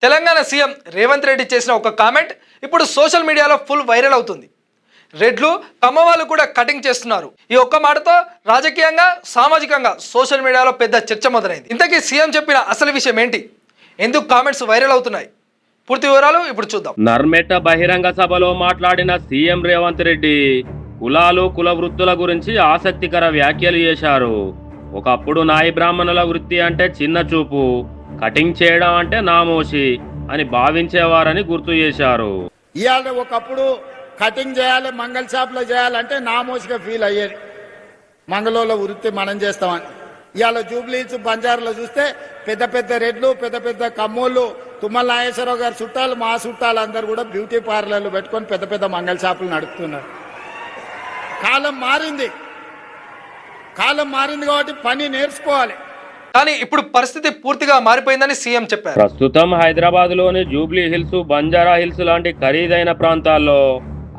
Telangana CM Revanth Reddy చేసిన ఒక comment ఇప్పుడు సోషల్ మీడియాలో ఫుల్ వైరల్ అవుతుంది. రెడ్లు కమ్మవాళ్ళు కూడా కటింగ్ చేస్తున్నారు. ఈ ఒక్క మాటతో రాజకీయంగా సామాజికంగా సోషల్ మీడియాలో పెద్ద చర్చ మొదలైంది. ఇంతకీ సీఎం చెప్పిన అసలు విషయం ఏంటి, ఎందుకు కామెంట్స్ వైరల్ అవుతున్నాయి, పూర్తి వివరాలు ఇప్పుడు చూద్దాం. నర్మెట్ట బహిరంగ సభలో మాట్లాడిన సీఎం రేవంత్ రెడ్డి కులాలు కుల వృత్తుల గురించి ఆసక్తికర వ్యాఖ్యలు చేశారు. ఒకప్పుడు నాయి బ్రాహ్మణుల వృత్తి అంటే చిన్న చూపు, కటింగ్ చేయడం అంటే నామోషి అని భావించేవారని గుర్తు చేశారు. ఇవాళ ఒకప్పుడు కటింగ్ చేయాలి, మంగళ షాప్లో చేయాలంటే నామోషిగా ఫీల్ అయ్యేది. మంగళూరులో వృత్తి మనం చేస్తామని. ఇవాళ జూబ్లీస్ బంజారులో చూస్తే పెద్ద పెద్ద రెడ్లు, పెద్ద పెద్ద కమ్మోళ్ళు, తుమ్మల నాగేశ్వరరావు గారి చుట్టాలు, మా చుట్టాలు అందరూ కూడా బ్యూటీ పార్లర్లు పెట్టుకొని పెద్ద పెద్ద మంగళ షాపులు నడుపుతున్నారు. కాలం మారింది కాబట్టి పని నేర్చుకోవాలి. కానీ ఇప్పుడు పరిస్థితి పూర్తిగా మారిపోయిందని సీఎం చెప్పారు. ప్రస్తుతం హైదరాబాద్ లోని జూబ్లీ హిల్స్, బంజారా హిల్స్ లాంటి ఖరీదైన ప్రాంతాల్లో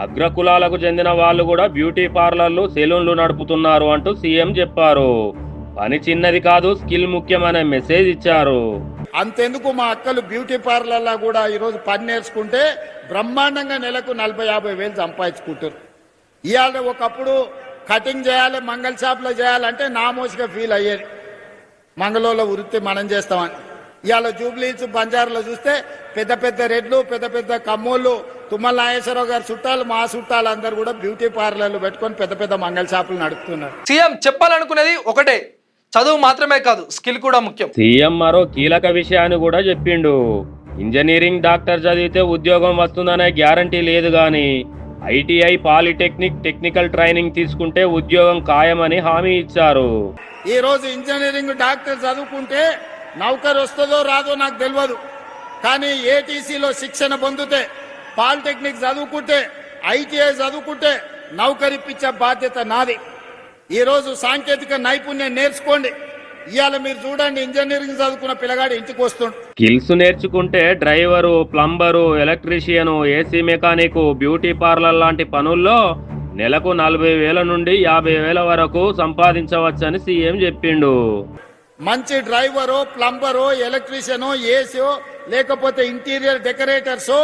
అగ్రకులాలకు చెందిన వాళ్ళు కూడా బ్యూటీ పార్లర్లు, సెలూన్లు నడుపుతున్నారు అంటూ సీఎం చెప్పారు. పని చిన్నది కాదు, స్కిల్ ముఖ్యమనే మెసేజ్ ఇచ్చారు. అంతెందుకు మా అక్కలు బ్యూటీ పార్లర్లో కూడా ఈరోజు పని నేర్చుకుంటే బ్రహ్మాండంగా నెలకు 40-50 వేలు సంపాదించుకుంటారు. ఇవాళ ఒకప్పుడు కటింగ్ చేయాలి, మంగళ షాప్లో చేయాలంటే నామోషిగా ఫీల్ అయ్యేది. మంగళూరులో వృత్తి మనం చేస్తామని. ఇవాళ జూబ్లీస్ బంజారులో చూస్తే పెద్ద పెద్ద రెడ్లు, పెద్ద పెద్ద కమ్మోళ్ళు, తుమ్మల నాగేశ్వరరావు గారి చుట్టాలు, మా చుట్టాలు అందరూ కూడా బ్యూటీ పార్లర్లు పెట్టుకొని పెద్ద పెద్ద మంగళ షాపులు నడుపుతున్నారు. సీఎం చెప్పాలనుకునేది ఒకటే, చదువు మాత్రమే కాదు స్కిల్ కూడా ముఖ్యం. సీఎం మరో కీలక విషయాన్ని కూడా చెప్పిండు. ఇంజనీరింగ్, డాక్టర్ చదివితే ఉద్యోగం వస్తుందనే గ్యారంటీ లేదు గాని ఐటీఐ, పాలిటెక్నిక్, టెక్నికల్ ట్రైనింగ్ తీసుకుంటే ఉద్యోగం ఖాయమని హామీ ఇచ్చారు. ఈ రోజు ఇంజనీరింగ్, డాక్టర్ చదువుకుంటే నౌకరు వస్తుందో రాదో నాకు తెలియదు, కానీ ఏటీసీలో శిక్షణ పొందితే, పాలిటెక్నిక్ చదువుకుంటే, ఐటీఐ చదువుకుంటే నౌకరు ఇప్పించే బాధ్యత నాది. ఈ రోజు సాంకేతిక నైపుణ్యం నేర్చుకోండి. ఇవాళ మీరు చూడండి, ఇంజనీరింగ్ చదువుకున్న పిల్లగాడు ఇంటికి వస్తుండు. స్కిల్స్ నేర్చుకుంటే driver, plumber, electrician, AC mechanic, beauty parlour లాంటి పనుల్లో నెలకు 40,000 నుండి 50,000 వరకు సంపాదించవచ్చని సీఎం చెప్పిండు. మంచి డ్రైవరో, ప్లంబరో, ఎలక్ట్రీషియనో, ఏసీఓ, లేకపోతే ఇంటీరియర్ డెకరేటర్సో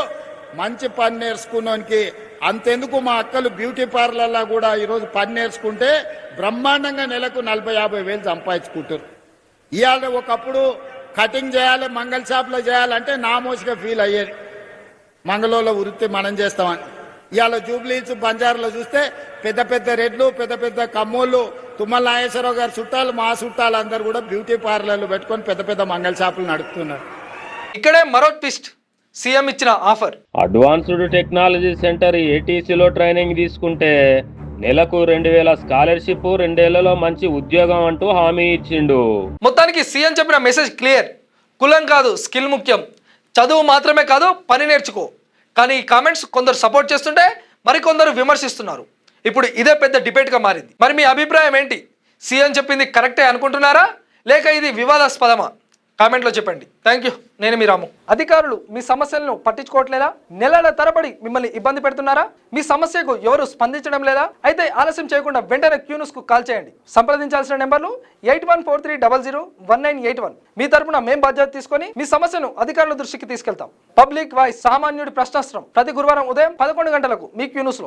మంచి పని నేర్చుకున్నానికి. అంతెందుకు మా అక్కలు బ్యూటీ పార్లర్లో కూడా ఈరోజు పని నేర్చుకుంటే బ్రహ్మాండంగా నెలకు 40-50 వేలు సంపాదించుకుంటారు. ఇవాళ ఒకప్పుడు కటింగ్ చేయాలి, మంగళ షాప్లో చేయాలంటే నామోషిగా ఫీల్ అయ్యేది. మంగళూరులో వృత్తి మనం చేస్తామని. ఇవాళ జూబ్లీస్ బంజారులో చూస్తే పెద్ద పెద్ద రెడ్లు, పెద్ద పెద్ద కమ్మోళ్ళు, తుమ్మల నాగేశ్వరరావు గారి చుట్టాలు, మా చుట్టాలు అందరూ కూడా బ్యూటీ పార్లర్లు పెట్టుకొని పెద్ద పెద్ద మంగళ షాపులు నడుపుతున్నారు. ఇక్కడే మరో ట్విస్ట్, సీఎం ఇచ్చిన ఆఫర్. అడ్వాన్స్డ్ టెక్నాలజీ సెంటర్ ఏటీసీలో ట్రైనింగ్ తీసుకుంటే నెలకు 2,000 స్కాలర్షిప్, 2 ఏళ్లలో మంచి ఉద్యోగం అంటూ హామీ ఇచ్చిండు. మొత్తానికి సీఎం చెప్పిన మెసేజ్ క్లియర్, కులం కాదు స్కిల్ ముఖ్యం, చదువు మాత్రమే కాదు పని నేర్చుకో. కానీ ఈ కామెంట్స్ కొందరు సపోర్ట్ చేస్తుంటే మరికొందరు విమర్శిస్తున్నారు. ఇప్పుడు ఇదే పెద్ద డిబేట్గా మారింది. మరి మీ అభిప్రాయం ఏంటి? సీఎం చెప్పింది కరెక్టే అనుకుంటున్నారా, లేక ఇది వివాదాస్పదమా? కామెంట్లో చెప్పండి. Thank you. నేను మీ రాము. అధికారులు మీ సమస్యలను పట్టించుకోవట్లేదా? నెలల తరబడి మిమ్మల్ని ఇబ్బంది పెడుతున్నారా? మీ సమస్యకు ఎవరు స్పందించడం లేదా? అయితే ఆలస్యం చేయకుండా వెంటనే క్యూన్యూస్కు కాల్ చేయండి. సంప్రదించాల్సిన నెంబర్లు 8143001981. మీ తరపున మేం బాధ్యత తీసుకొని మీ సమస్యను అధికారుల దృష్టికి తీసుకెళ్తాం. పబ్లిక్ వాయిస్, సామాన్యుడి ప్రశ్నాస్త్రం, ప్రతి గురువారం ఉదయం 11 గంటలకు మీ క్యూన్యూస్లో.